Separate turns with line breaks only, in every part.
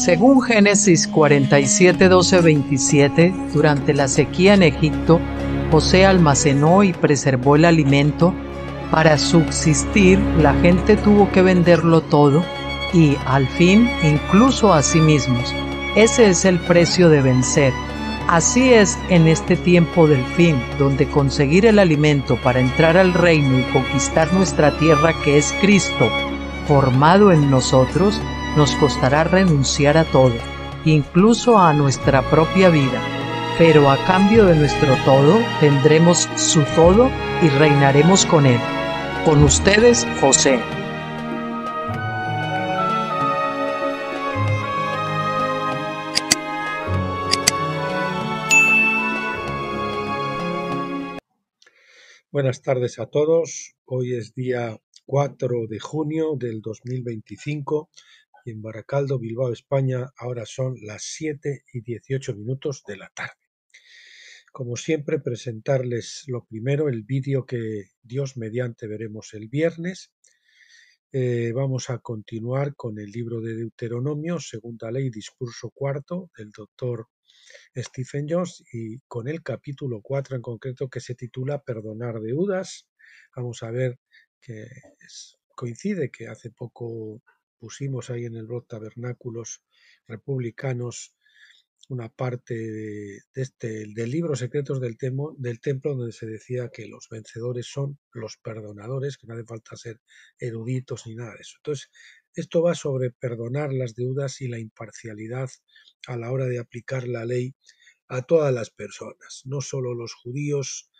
Según Génesis 47, 12, 27, durante la sequía en Egipto, José almacenó y preservó el alimento. Para subsistir, la gente tuvo que venderlo todo y, al fin, incluso a sí mismos. Ese es el precio de vencer. Así es en este tiempo del fin, donde conseguir el alimento para entrar al reino y conquistar nuestra tierra, que es Cristo, formado en nosotros, nos costará renunciar a todo, incluso a nuestra propia vida. Pero a cambio de nuestro todo, tendremos su todo y reinaremos con él. Con ustedes, José.
Buenas tardes a todos. Hoy es día 4 de junio del 2025 y en Baracaldo, Bilbao, España, ahora son las 7:18 de la tarde. Como siempre, presentarles lo primero, el vídeo que Dios mediante veremos el viernes. Vamos a continuar con el libro de Deuteronomio, segunda ley, discurso cuarto, del doctor Stephen Jones, y con el capítulo 4 en concreto, que se titula Perdonar deudas. Vamos a ver que coincide que hace poco pusimos ahí en el blog Tabernáculos Republicanos una parte del libro Secretos del Templo, donde se decía que los vencedores son los perdonadores, que no hace falta ser eruditos ni nada de eso. Entonces, esto va sobre perdonar las deudas y la imparcialidad a la hora de aplicar la ley a todas las personas, no solo los judíos,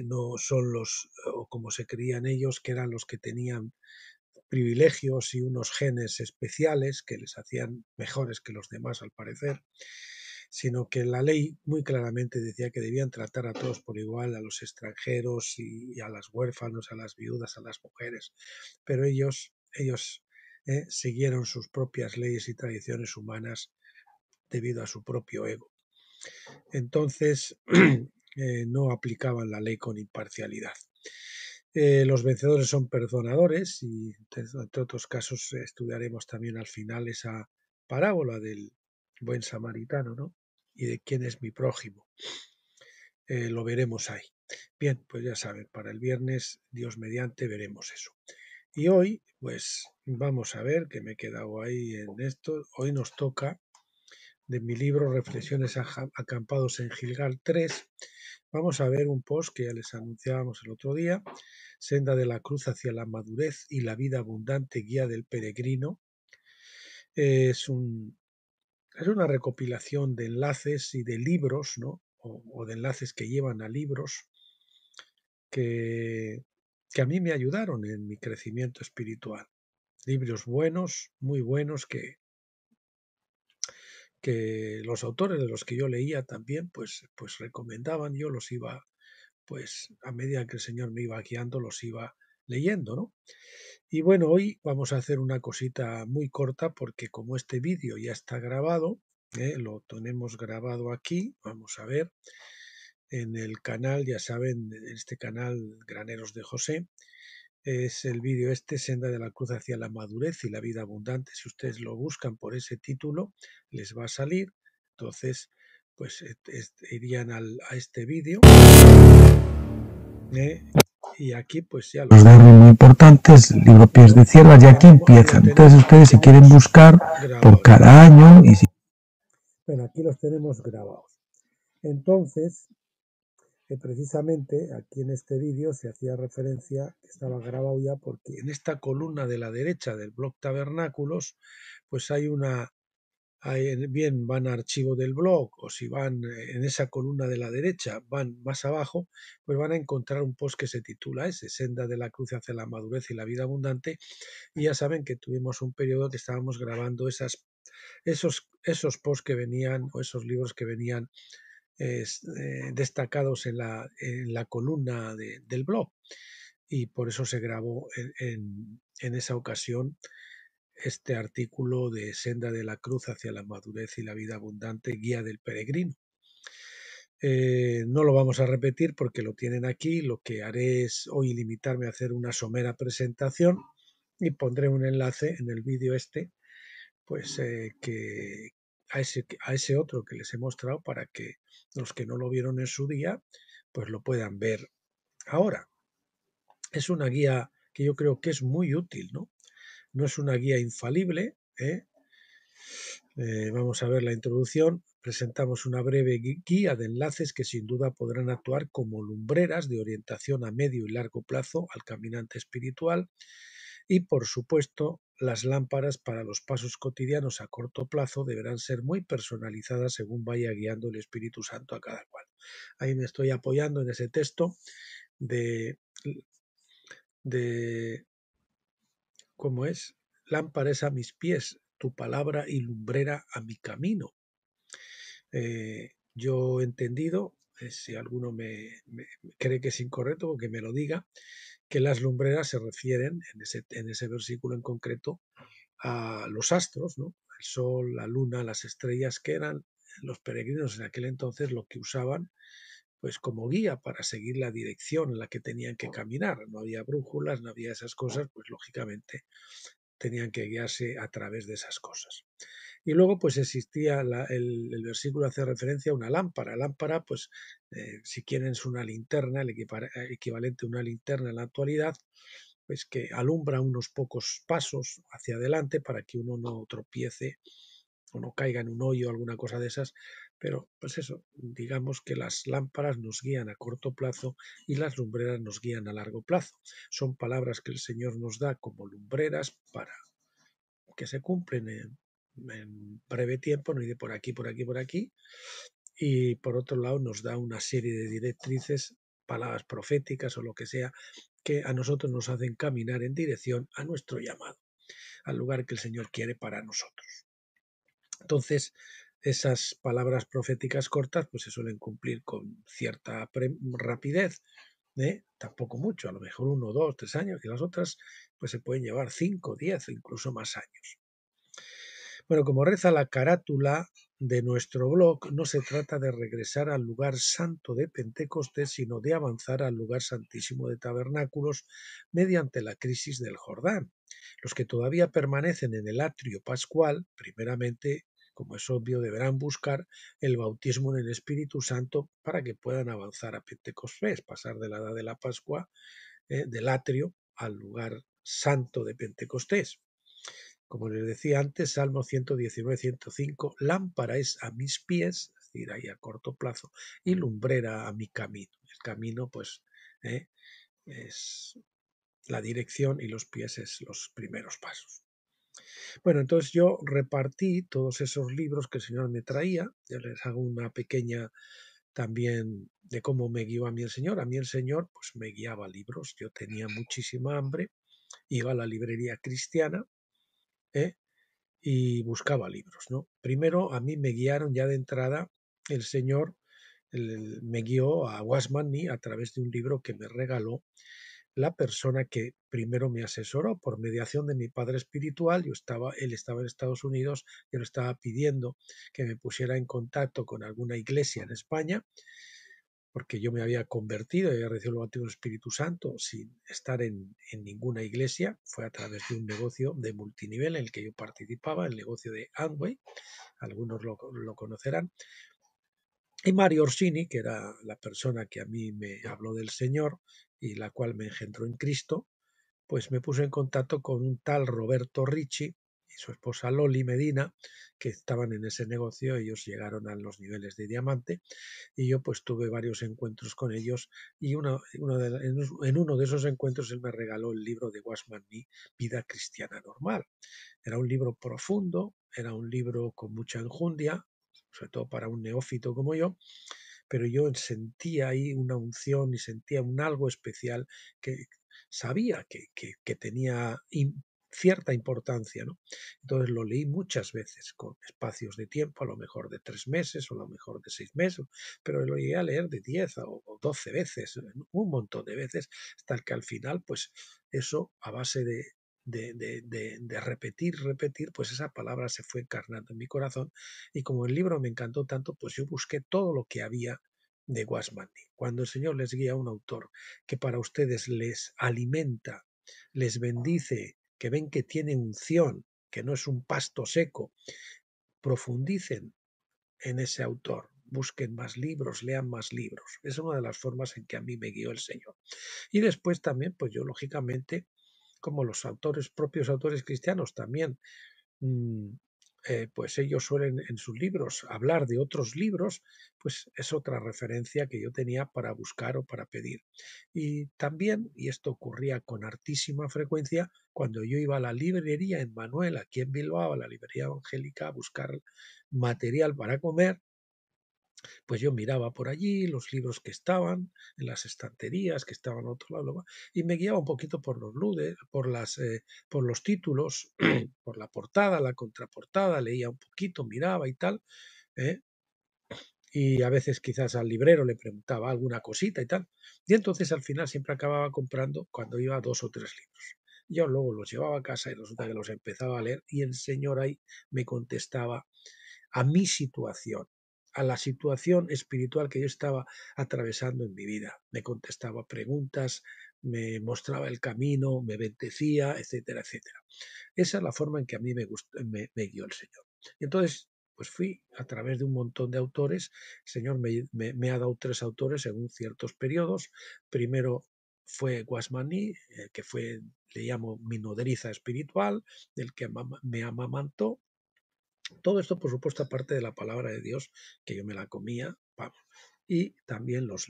no son los, o como se creían ellos, que eran los que tenían privilegios y unos genes especiales que les hacían mejores que los demás al parecer, sino que la ley muy claramente decía que debían tratar a todos por igual, a los extranjeros y a las huérfanos, a las viudas, a las mujeres, pero ellos siguieron sus propias leyes y tradiciones humanas debido a su propio ego. Entonces no aplicaban la ley con imparcialidad. Los vencedores son perdonadores y entre otros casos estudiaremos también al final esa parábola del buen samaritano, ¿no? Y de quién es mi prójimo. Lo veremos ahí. Bien, pues ya saben, para el viernes, Dios mediante, veremos eso. Y hoy, pues vamos a ver, que me he quedado ahí en esto. Hoy nos toca, de mi libro Reflexiones acampados en Gilgal 3, vamos a ver un post que ya les anunciábamos el otro día, Senda de la Cruz hacia la madurez y la vida abundante, guía del peregrino. Es una recopilación de enlaces y de libros, ¿no? O de enlaces que llevan a libros que a mí me ayudaron en mi crecimiento espiritual. Libros buenos, muy buenos, que los autores de los que yo leía también pues recomendaban. Yo los iba, pues a medida que el Señor me iba guiando, los iba leyendo, ¿no? Y bueno, hoy vamos a hacer una cosita muy corta, porque como este vídeo ya está grabado, lo tenemos grabado aquí, vamos a ver, en el canal, ya saben, en este canal Graneros de José, es el vídeo Senda de la Cruz hacia la madurez y la vida abundante. Si ustedes lo buscan por ese título, les va a salir. Entonces, pues irían a este vídeo. Y aquí pues ya los datos muy importantes, el libro Pies de Cierva, y aquí empieza. Entonces ustedes, si quieren buscar por cada año, y si... Bueno, aquí los tenemos grabados. Entonces, precisamente aquí en este vídeo se hacía referencia, que estaba grabado ya, porque en esta columna de la derecha del blog Tabernáculos, pues hay bien van a archivo del blog, o si van en esa columna de la derecha, van más abajo, pues van a encontrar un post que se titula Senda de la Cruz hacia la madurez y la vida abundante. Y ya saben que tuvimos un periodo que estábamos grabando esos posts que venían, o esos libros que venían destacados en la columna del blog, y por eso se grabó en esa ocasión este artículo de Senda de la Cruz hacia la madurez y la vida abundante, guía del peregrino. No lo vamos a repetir porque lo tienen aquí. Lo que haré es hoy limitarme a hacer una somera presentación y pondré un enlace en el vídeo pues que a ese otro que les he mostrado, para que los que no lo vieron en su día, pues lo puedan ver ahora. Es una guía que yo creo que es muy útil, ¿no? No es una guía infalible, ¿eh? Vamos a ver la introducción. Presentamos una breve guía de enlaces que sin duda podrán actuar como lumbreras de orientación a medio y largo plazo al caminante espiritual, y por supuesto las lámparas para los pasos cotidianos a corto plazo deberán ser muy personalizadas según vaya guiando el Espíritu Santo a cada cual. Ahí me estoy apoyando en ese texto de ¿cómo es? Lámpara es a mis pies tu palabra y lumbrera a mi camino. Yo he entendido, si alguno me cree que es incorrecto, que me lo diga, que las lumbreras se refieren en ese versículo en concreto a los astros, ¿no? El sol, la luna, las estrellas, que eran los peregrinos en aquel entonces lo que usaban pues como guía para seguir la dirección en la que tenían que caminar. No había brújulas, no había esas cosas, pues lógicamente tenían que guiarse a través de esas cosas. Y luego pues existía el versículo hace referencia a una lámpara. Lámpara, pues si quieren es una linterna, el equivalente a una linterna en la actualidad, pues que alumbra unos pocos pasos hacia adelante para que uno no tropiece o no caiga en un hoyo o alguna cosa de esas. Pero pues eso, digamos que las lámparas nos guían a corto plazo y las lumbreras nos guían a largo plazo. Son palabras que el Señor nos da como lumbreras para que se cumplen en breve tiempo, no de por aquí, por aquí, por aquí. Y por otro lado nos da una serie de directrices, palabras proféticas o lo que sea, que a nosotros nos hacen caminar en dirección a nuestro llamado, al lugar que el Señor quiere para nosotros. Entonces, esas palabras proféticas cortas pues se suelen cumplir con cierta rapidez, tampoco mucho, a lo mejor 1, 2, 3 años, y las otras pues se pueden llevar 5, 10 o incluso más años. Bueno, como reza la carátula de nuestro blog, no se trata de regresar al lugar santo de Pentecostés, sino de avanzar al lugar santísimo de Tabernáculos mediante la crisis del Jordán. Los que todavía permanecen en el atrio pascual, primeramente, como es obvio, deberán buscar el bautismo en el Espíritu Santo para que puedan avanzar a Pentecostés, pasar de la edad de la Pascua, del atrio, al lugar santo de Pentecostés. Como les decía antes, Salmo 119, 105, lámpara es a mis pies, es decir, ahí a corto plazo, y lumbrera a mi camino. El camino, pues, es la dirección y los pies es los primeros pasos. Bueno, entonces yo repartí todos esos libros que el Señor me traía. Yo les hago una pequeña también de cómo me guió a mí el Señor. A mí el Señor, pues, me guiaba libros. Yo tenía muchísima hambre, iba a la librería cristiana, y buscaba libros, ¿no? Primero a mí me guiaron ya de entrada, el Señor me guió a Wasman Nee a través de un libro que me regaló la persona que primero me asesoró por mediación de mi padre espiritual. Él estaba en Estados Unidos, yo le estaba pidiendo que me pusiera en contacto con alguna iglesia en España, porque yo me había convertido y había recibido el bautismo del Espíritu Santo sin estar en ninguna iglesia. Fue a través de un negocio de multinivel en el que yo participaba, el negocio de Amway, algunos lo conocerán. Y Mario Orsini, que era la persona que a mí me habló del Señor y la cual me engendró en Cristo, pues me puso en contacto con un tal Roberto Ricci y su esposa Loli Medina, que estaban en ese negocio. Ellos llegaron a los niveles de diamante, y yo pues tuve varios encuentros con ellos, y en uno de esos encuentros él me regaló el libro de Wasman Nee, Vida Cristiana Normal. Era un libro profundo, era un libro con mucha enjundia, sobre todo para un neófito como yo, pero yo sentía ahí una unción y sentía un algo especial que sabía que tenía cierta importancia, ¿no? Entonces lo leí muchas veces, con espacios de tiempo, a lo mejor de 3 meses o a lo mejor de 6 meses, pero lo llegué a leer de 10 o 12 veces, un montón de veces, hasta que al final, pues eso, a base de repetir, pues esa palabra se fue encarnando en mi corazón. Y como el libro me encantó tanto, pues yo busqué todo lo que había de Wasman Nee. Cuando el Señor les guía a un autor que para ustedes les alimenta, les bendice, que ven que tiene unción, que no es un pasto seco, profundicen en ese autor, busquen más libros, lean más libros. Es una de las formas en que a mí me guió el Señor. Y después también, pues yo lógicamente, como los autores, propios autores cristianos también, pues ellos suelen en sus libros hablar de otros libros, pues es otra referencia que yo tenía para buscar o para pedir. Y también, y esto ocurría con hartísima frecuencia, cuando yo iba a la librería en Manuel, aquí en Bilbao, a la librería evangélica, a buscar material para comer, pues yo miraba por allí los libros que estaban en las estanterías, que estaban a otro lado, y me guiaba un poquito por los ludes, por los títulos, por la portada, la contraportada, leía un poquito, miraba y tal, ¿eh? Y a veces quizás al librero le preguntaba alguna cosita y tal. Y entonces al final siempre acababa comprando cuando iba 2 o 3 libros. Yo luego los llevaba a casa y resulta que los empezaba a leer y el señor ahí me contestaba a mi situación, a la situación espiritual que yo estaba atravesando en mi vida. Me contestaba preguntas, me mostraba el camino, me bendecía, etcétera, etcétera. Esa es la forma en que a mí me guió el Señor. Y entonces, pues fui a través de un montón de autores. El Señor me ha dado 3 autores según ciertos periodos. Primero fue Guasmani, que fue, le llamo mi nodriza espiritual, del que me amamantó. Todo esto, por supuesto, aparte de la palabra de Dios, que yo me la comía, vamos. Y también los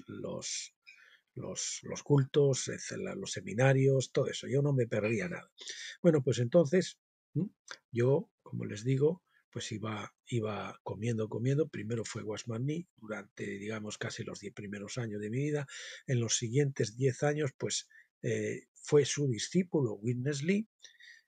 cultos, los seminarios, todo eso. Yo no me perdía nada. Bueno, pues entonces yo, como les digo, pues iba comiendo. Primero fue Guasmani durante, digamos, casi los 10 primeros años de mi vida. En los siguientes 10 años, pues fue su discípulo, Witness Lee,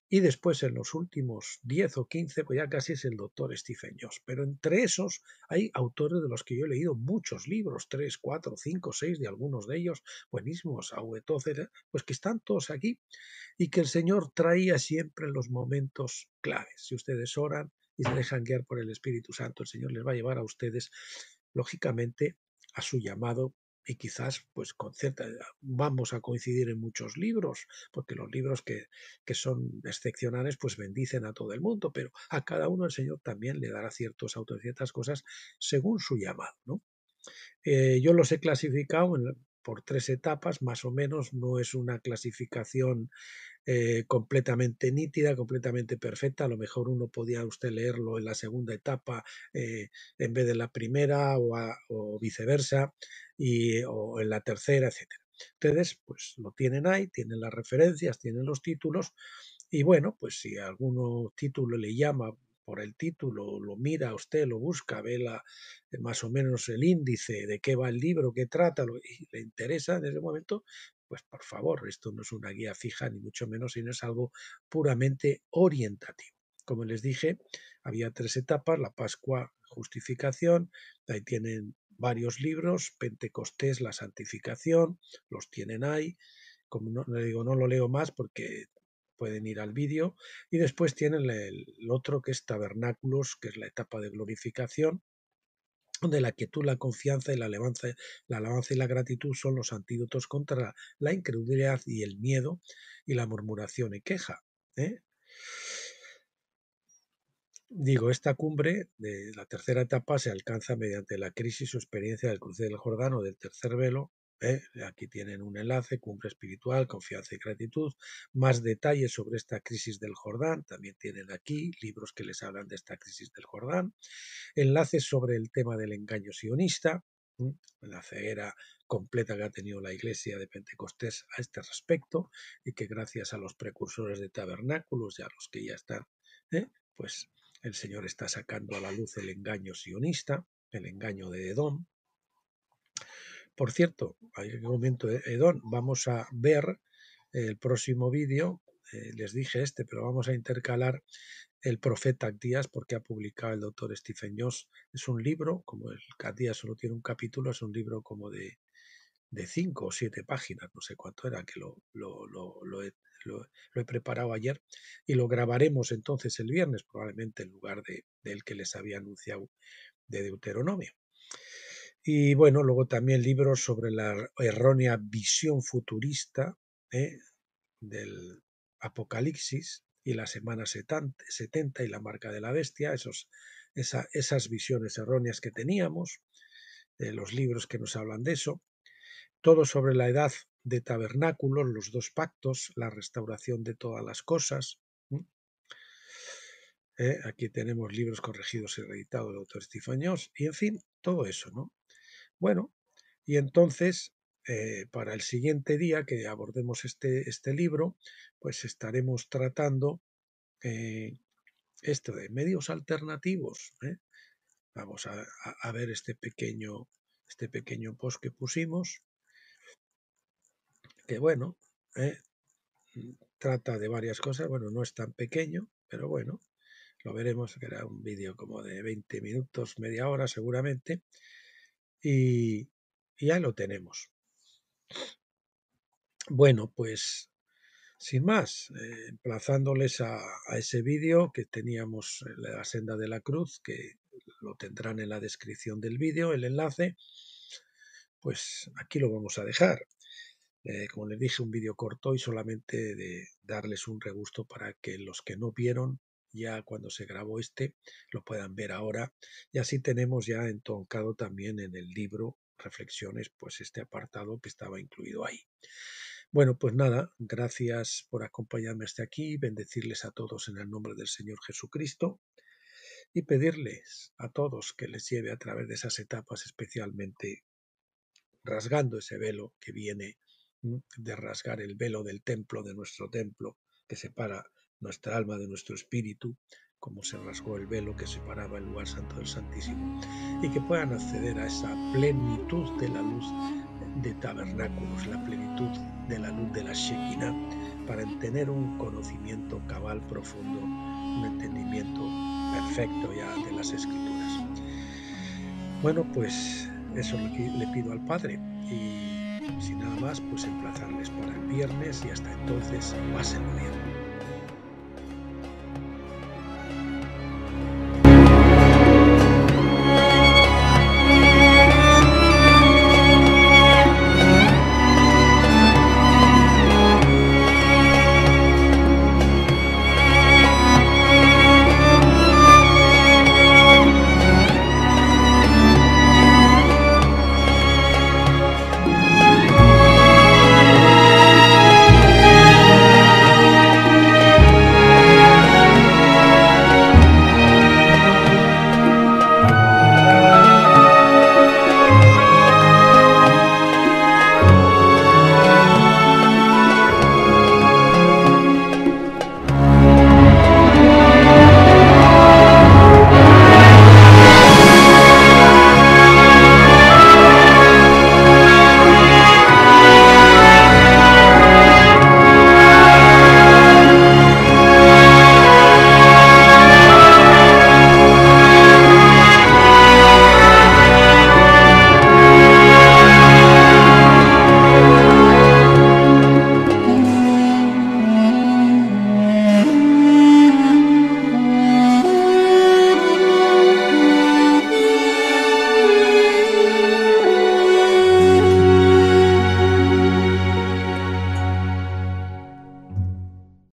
y después en los últimos 10 o 15, pues ya casi es el doctor Stephen Jones. Pero entre esos hay autores de los que yo he leído muchos libros, 3, 4, 5, 6 de algunos de ellos, buenísimos, A.V. Tozer, pues que están todos aquí y que el Señor traía siempre en los momentos claves. Si ustedes oran y se dejan guiar por el Espíritu Santo, el Señor les va a llevar a ustedes, lógicamente, a su llamado y quizás pues con cierta vamos a coincidir en muchos libros, porque los libros que son excepcionales pues bendicen a todo el mundo, pero a cada uno el Señor también le dará ciertos autos, ciertas cosas según su llamado, ¿no? Yo los he clasificado por 3 etapas, más o menos, no es una clasificación completamente nítida, completamente perfecta. A lo mejor uno podía usted leerlo en la segunda etapa en vez de la primera o viceversa, o en la tercera, etcétera. Ustedes pues lo tienen ahí, tienen las referencias, tienen los títulos y bueno, pues si algún título le llama por el título, lo mira usted, lo busca, ve más o menos el índice de qué va el libro, qué trata, y le interesa en ese momento, pues por favor, esto no es una guía fija, ni mucho menos, sino es algo puramente orientativo. Como les dije, había 3 etapas, la Pascua, justificación, ahí tienen varios libros, Pentecostés, la santificación, los tienen ahí, como no, le digo, no lo leo más porque pueden ir al vídeo, y después tienen el otro que es tabernáculos, que es la etapa de glorificación, donde la quietud, la confianza y la alabanza y la gratitud son los antídotos contra la incredulidad y el miedo y la murmuración y queja. Digo, esta cumbre de la tercera etapa se alcanza mediante la crisis o experiencia del cruce del Jordán o del tercer velo. Aquí tienen un enlace, cumbre espiritual, confianza y gratitud. Más detalles sobre esta crisis del Jordán también tienen aquí, libros que les hablan de esta crisis del Jordán. Enlaces sobre el tema del engaño sionista, la ceguera completa que ha tenido la Iglesia de Pentecostés a este respecto y que gracias a los precursores de tabernáculos y a los que ya están, pues el Señor está sacando a la luz el engaño sionista, el engaño de Edom. Por cierto, hay un momento de Edom, vamos a ver el próximo vídeo, les dije pero vamos a intercalar el profeta Acdías, porque ha publicado el doctor Stephen Jones. Es un libro, como el Acdías solo tiene un capítulo, es un libro como de 5 o 7 páginas, no sé cuánto era, que lo he preparado ayer y lo grabaremos entonces el viernes, probablemente en lugar del que les había anunciado de Deuteronomio. Y bueno, luego también libros sobre la errónea visión futurista del Apocalipsis, y la semana 70 y la marca de la bestia, esas visiones erróneas que teníamos, los libros que nos hablan de eso, todo sobre la edad de tabernáculos, los dos pactos, la restauración de todas las cosas. Aquí tenemos libros corregidos y reeditados del autor Estifañós, y en fin, todo eso, ¿no? Bueno, y entonces, para el siguiente día que abordemos este libro, pues estaremos tratando esto de medios alternativos. Vamos a ver este pequeño post que pusimos, que bueno, trata de varias cosas. Bueno, no es tan pequeño, pero bueno, lo veremos, que era un vídeo como de 20 minutos, media hora seguramente, y ya lo tenemos. Bueno, pues sin más, emplazándoles a ese vídeo que teníamos, la senda de la cruz, que lo tendrán en la descripción del vídeo, el enlace, pues aquí lo vamos a dejar. Como les dije, un vídeo corto y solamente de darles un regusto para que los que no vieron ya cuando se grabó lo puedan ver ahora, y así tenemos ya entroncado también en el libro Reflexiones, pues este apartado que estaba incluido ahí. Bueno, pues nada, gracias por acompañarme hasta aquí, bendecirles a todos en el nombre del Señor Jesucristo y pedirles a todos que les lleve a través de esas etapas, especialmente rasgando ese velo que viene de rasgar el velo del templo, de nuestro templo, que separa nuestra alma de nuestro espíritu, como se rasgó el velo que separaba el lugar santo del Santísimo, y que puedan acceder a esa plenitud de la luz de tabernáculos, la plenitud de la luz de la Shekinah, para tener un conocimiento cabal, profundo, un entendimiento perfecto ya de las Escrituras. Bueno, pues eso le pido al Padre, y sin nada más, pues emplazarles para el viernes, y hasta entonces, pásenlo bien.